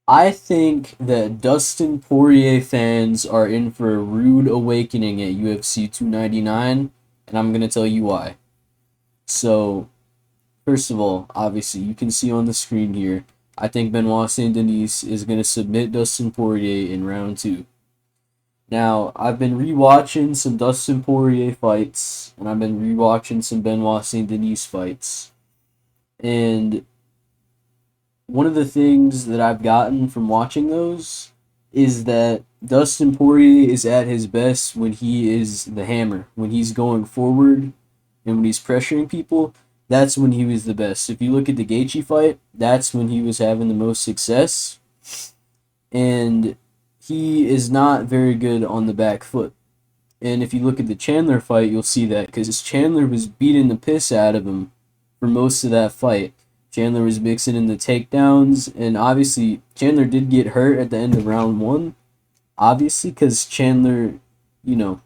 I think that Dustin Poirier fans are in for a rude awakening at UFC 299, and I'm going to tell you why. So, first of all, obviously, you can see on the screen here, I think Benoit Saint-Denis is going to submit Dustin Poirier in round two. Now, I've been rewatching some Dustin Poirier fights, and I've been rewatching some Benoit Saint-Denis fights. And one of the things that I've gotten from watching those is that Dustin Poirier is at his best when he is the hammer, when he's going forward and when he's pressuring people. That's when he was the best. If you look at the Gaethje fight, that's when he was having the most success, and he is not very good on the back foot. And if you look at the Chandler fight, you'll see that because Chandler was beating the piss out of him for most of that fight. Chandler was mixing in the takedowns, and obviously Chandler did get hurt at the end of round one. Obviously, because Chandler, you know,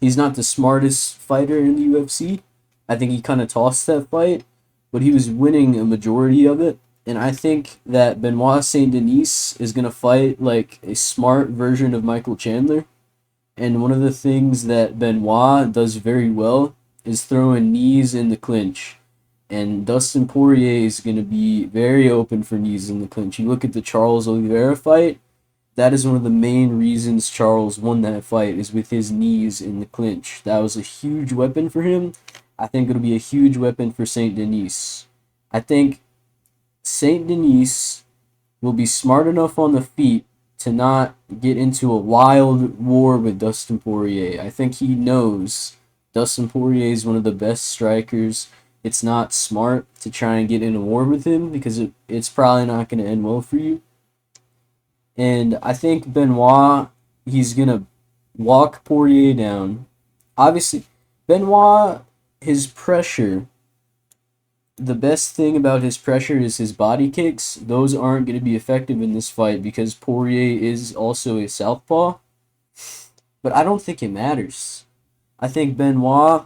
he's not the smartest fighter in the UFC. I think he kind of tossed that fight, but he was winning a majority of it. And I think that Benoit Saint Denis is going to fight like a smart version of Michael Chandler. And one of the things that Benoit does very well is throwing knees in the clinch. And Dustin Poirier is going to be very open for knees in the clinch. You look at the Charles Oliveira fight, that is one of the main reasons Charles won that fight is with his knees in the clinch. That was a huge weapon for him. I think it'll be a huge weapon for Saint Denis. I think Saint Denis will be smart enough on the feet to not get into a wild war with Dustin Poirier. I think he knows Dustin Poirier is one of the best strikers. It's not smart to try and get in a war with him because it's probably not going to end well for you. And I think Benoit, he's going to walk Poirier down. Obviously, Benoit, his pressure, the best thing about his pressure is his body kicks. Those aren't going to be effective in this fight because Poirier is also a southpaw. But I don't think it matters. I think Benoit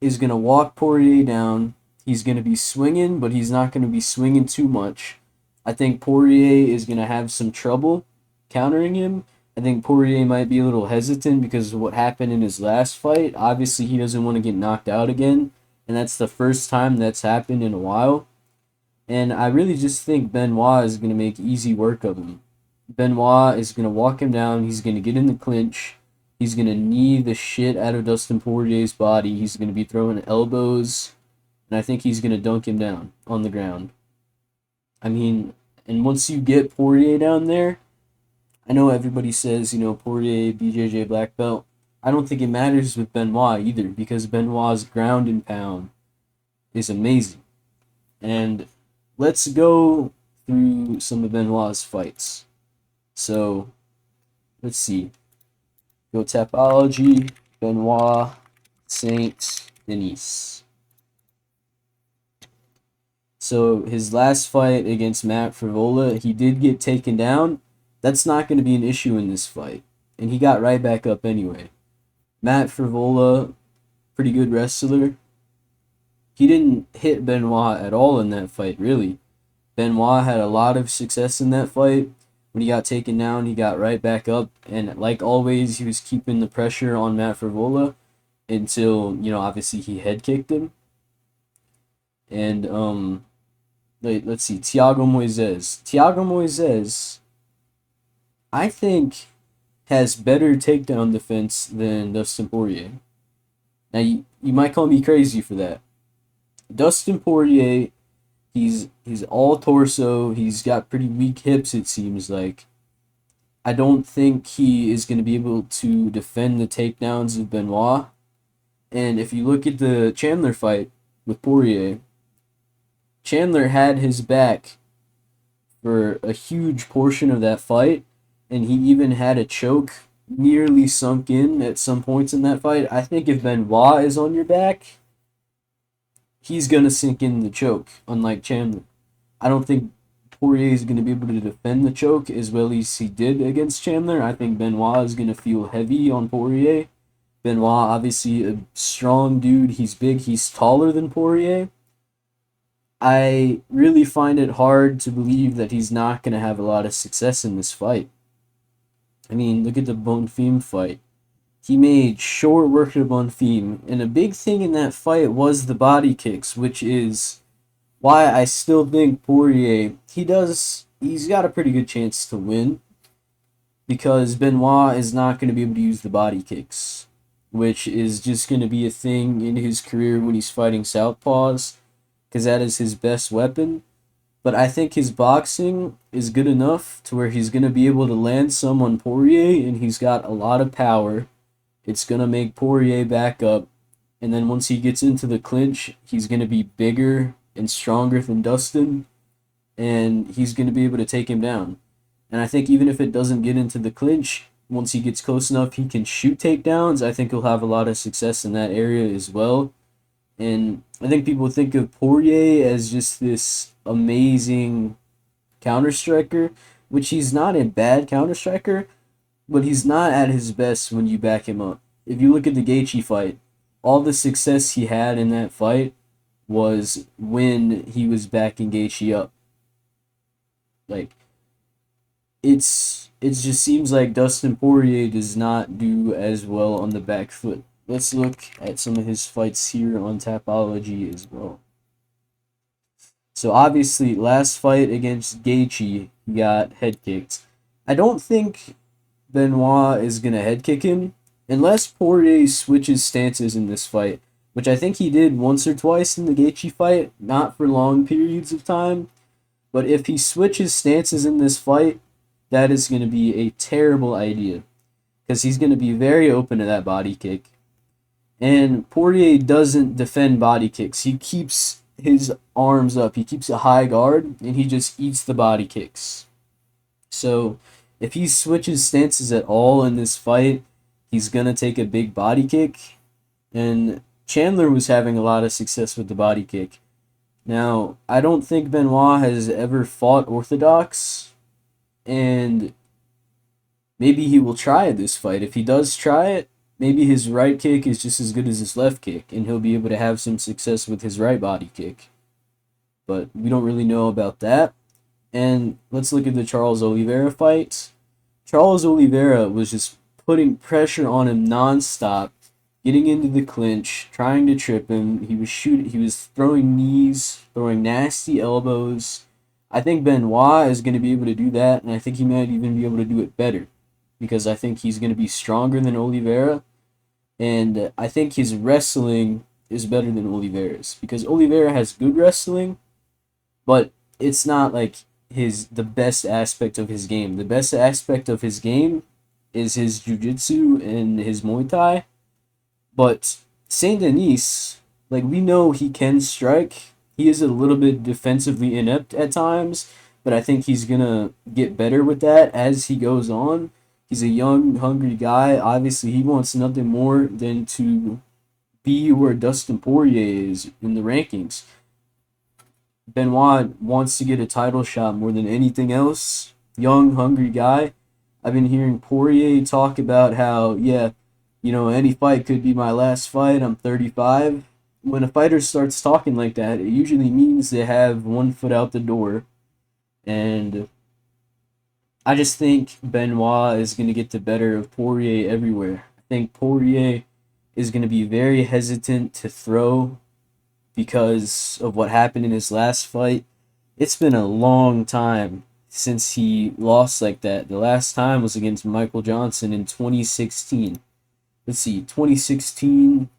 is going to walk Poirier down. He's going to be swinging, but he's not going to be swinging too much. I think Poirier is going to have some trouble countering him. I think Poirier might be a little hesitant because of what happened in his last fight. Obviously, he doesn't want to get knocked out again, and that's the first time that's happened in a while. And I really just think Benoit is going to make easy work of him. Benoit is going to walk him down. He's going to get in the clinch. He's going to knee the shit out of Dustin Poirier's body. He's going to be throwing elbows, and I think he's going to dunk him down on the ground. I mean, and once you get Poirier down there, I know everybody says, Poirier, BJJ black belt. I don't think it matters with Benoit either because Benoit's ground and pound is amazing. And let's go through some of Benoit's fights. So, let's see. Go Tapology, Benoit, Saint Denis. So his last fight against Matt Frivola, he did get taken down. That's not going to be an issue in this fight. And he got right back up anyway. Matt Frivola, pretty good wrestler. He didn't hit Benoit at all in that fight, really. Benoit had a lot of success in that fight. When he got taken down, he got right back up. And like always, he was keeping the pressure on Matt Frivola until, obviously he head kicked him. And, let's see, Thiago Moises. Thiago Moises, I think, has better takedown defense than Dustin Poirier. Now, you might call me crazy for that. Dustin Poirier, he's all torso. He's got pretty weak hips, it seems like. I don't think he is going to be able to defend the takedowns of Benoit. And if you look at the Chandler fight with Poirier, Chandler had his back for a huge portion of that fight, and he even had a choke nearly sunk in at some points in that fight. I think if Benoit is on your back, he's going to sink in the choke, unlike Chandler. I don't think Poirier is going to be able to defend the choke as well as he did against Chandler. I think Benoit is going to feel heavy on Poirier. Benoit, obviously a strong dude. He's big. He's taller than Poirier. I really find it hard to believe that he's not going to have a lot of success in this fight. I mean, look at the Bonfim fight. He made short work of Bonfim, and a big thing in that fight was the body kicks, which is why I still think Poirier, he's got a pretty good chance to win, because Benoit is not going to be able to use the body kicks, which is just going to be a thing in his career when he's fighting southpaws, because that is his best weapon. But I think his boxing is good enough to where he's going to be able to land some on Poirier, and he's got a lot of power. It's going to make Poirier back up, and then once he gets into the clinch, he's going to be bigger and stronger than Dustin, and he's going to be able to take him down. And I think even if it doesn't get into the clinch, once he gets close enough, he can shoot takedowns. I think he'll have a lot of success in that area as well. And I think people think of Poirier as just this amazing counter striker, which he's not a bad counter striker, but he's not at his best when you back him up. If you look at the Gaethje fight, all the success he had in that fight was when he was backing Gaethje up. Like, it just seems like Dustin Poirier does not do as well on the back foot. Let's look at some of his fights here on Tapology as well. So obviously, last fight against Gaethje, he got head kicked. I don't think Benoit is gonna head kick him unless Poirier switches stances in this fight, which I think he did once or twice in the Gaethje fight, not for long periods of time. But if he switches stances in this fight, that is going to be a terrible idea, because he's going to be very open to that body kick. And Poirier doesn't defend body kicks. He keeps his arms up. He keeps a high guard, and he just eats the body kicks. So if he switches stances at all in this fight, he's going to take a big body kick. And Chandler was having a lot of success with the body kick. Now, I don't think Benoit has ever fought orthodox, and maybe he will try this fight. If he does try it, maybe his right kick is just as good as his left kick, and he'll be able to have some success with his right body kick. But we don't really know about that. And let's look at the Charles Oliveira fight. Charles Oliveira was just putting pressure on him nonstop, getting into the clinch, trying to trip him. He was throwing knees, throwing nasty elbows. I think Benoit is going to be able to do that, and I think he might even be able to do it better, because I think he's going to be stronger than Oliveira, and I think his wrestling is better than Oliveira's, because Oliveira has good wrestling, but it's not like the best aspect of his game. The best aspect of his game is his jiu-jitsu and his Muay Thai. But Saint-Denis, like, we know he can strike. He is a little bit defensively inept at times, but I think he's going to get better with that as he goes on. He's a young, hungry guy. Obviously, he wants nothing more than to be where Dustin Poirier is in the rankings. Benoit wants to get a title shot more than anything else. Young, hungry guy. I've been hearing Poirier talk about how, yeah, any fight could be my last fight. I'm 35. When a fighter starts talking like that, it usually means they have one foot out the door. And I just think Benoit is going to get the better of Poirier everywhere. I think Poirier is going to be very hesitant to throw because of what happened in his last fight. It's been a long time since he lost like that. The last time was against Michael Johnson in 2016. Let's see, 2016,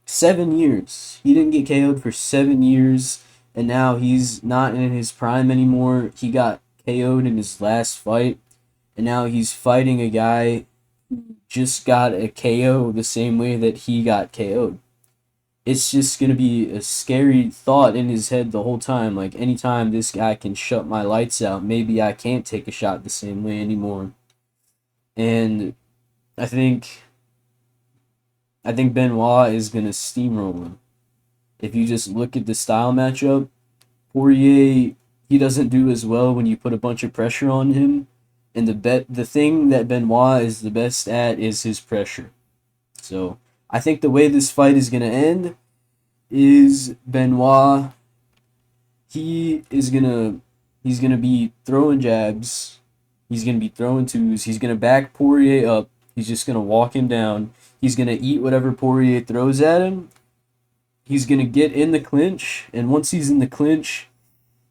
7 years. He didn't get KO'd for 7 years, and now he's not in his prime anymore. He got KO'd in his last fight, and now he's fighting a guy who just got a KO the same way that he got KO'd. It's just going to be a scary thought in his head the whole time. Like, anytime this guy can shut my lights out, maybe I can't take a shot the same way anymore. And I think Benoit is going to steamroll him. If you just look at the style matchup, Poirier, he doesn't do as well when you put a bunch of pressure on him. And the thing that Benoit is the best at is his pressure. So I think the way this fight is going to end, is Benoit. He's gonna be throwing jabs. He's gonna be throwing twos. He's gonna back Poirier up. He's just gonna walk him down. He's gonna eat whatever Poirier throws at him. He's gonna get in the clinch, and once he's in the clinch,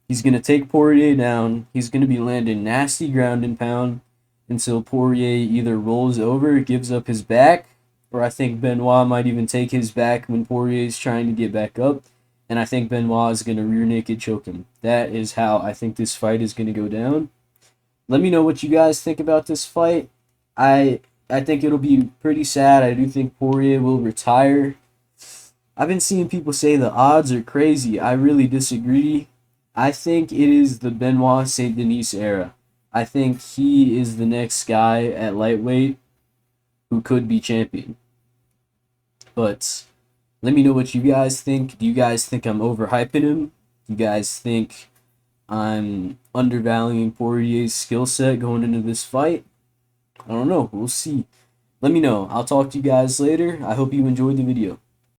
he's gonna take Poirier down. He's gonna be landing nasty ground and pound until Poirier either rolls over, gives up his back, or I think Benoit might even take his back when Poirier is trying to get back up. And I think Benoit is going to rear naked choke him. That is how I think this fight is going to go down. Let me know what you guys think about this fight. I think it'll be pretty sad. I do think Poirier will retire. I've been seeing people say the odds are crazy. I really disagree. I think it is the Benoit Saint-Denis era. I think he is the next guy at lightweight who could be champion. But let me know what you guys think. Do you guys think I'm overhyping him? Do you guys think I'm undervaluing Poirier's skill set going into this fight? I don't know. We'll see. Let me know. I'll talk to you guys later. I hope you enjoyed the video.